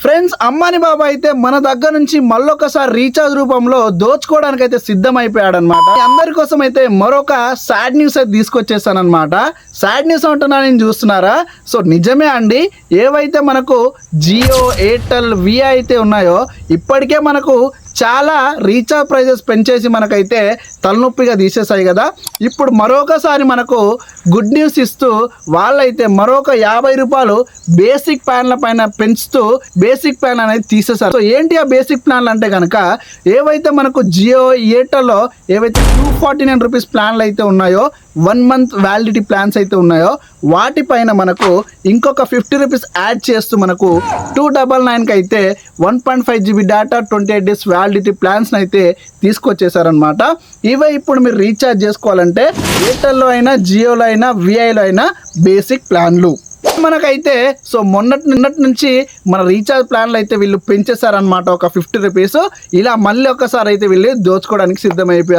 Friends, Ambani బాబా అయితే మన దగ్గర నుంచి మళ్ళొకసారి రీఛార్జ్ రూపంలో దోచుకోవడానికి అయితే సిద్ధమైపోయాడనమాట. అందరి కోసం అయితే మరొక సాడ్ న్యూస్ అయితే తీసుకొచ్చేసానమాట. సాడ్ న్యూస్ అంటున్నా నేను చూస్తున్నారా? సో నిజమే అండి. ఏవైతే మనకు జియో, ఎయిర్టెల్, విఐ అయితే ఉన్నాయో ఇప్పటికే మనకు చాలా రీఛార్జ్ ప్రైజెస్ పెంచేసి మనకైతే తలనొప్పిగా తీసేసాయి కదా. ఇప్పుడు మరొకసారి మనకు గుడ్ న్యూస్ ఇస్తూ వాళ్ళైతే మరొక 50 రూపాయలు బేసిక్ ప్లాన్ల పైన పెంచుతూ బేసిక్ ప్లాన్ అనేది తీసేసారు. సో ఏంటి ఆ బేసిక్ ప్లాన్లు అంటే కనుక, ఏవైతే మనకు జియో, ఎయిర్టెల్లో ఏవైతే 249 రూపీస్ ప్లాన్లు అయితే ఉన్నాయో, 1 మంత్ వ్యాలిడిటీ ప్లాన్స్ అయితే ఉన్నాయో వాటిపైన మనకు ఇంకొక 50 రూపీస్ యాడ్ చేస్తూ మనకు 299కి అయితే 1.5 GB డేటా, 28 డేస్ వ్యాలిడిటీ ప్లాన్స్ని అయితే తీసుకొచ్చేసారనమాట. ఇవే ఇప్పుడు మీరు రీఛార్జ్ చేసుకోవాలంటే ఎయిర్టెల్లో అయినా, జియోలో అయినా, విఐలో అయినా బేసిక్ ప్లాన్లు మనకైతే. సో నిన్నటి నుంచి మన రీఛార్జ్ ప్లాన్లు అయితే వీళ్ళు పెంచేశారనమాట ఒక 50 రూపీస్. ఇలా మళ్ళీ ఒకసారి అయితే వీళ్ళు దోచుకోవడానికి సిద్ధమైపోయారు.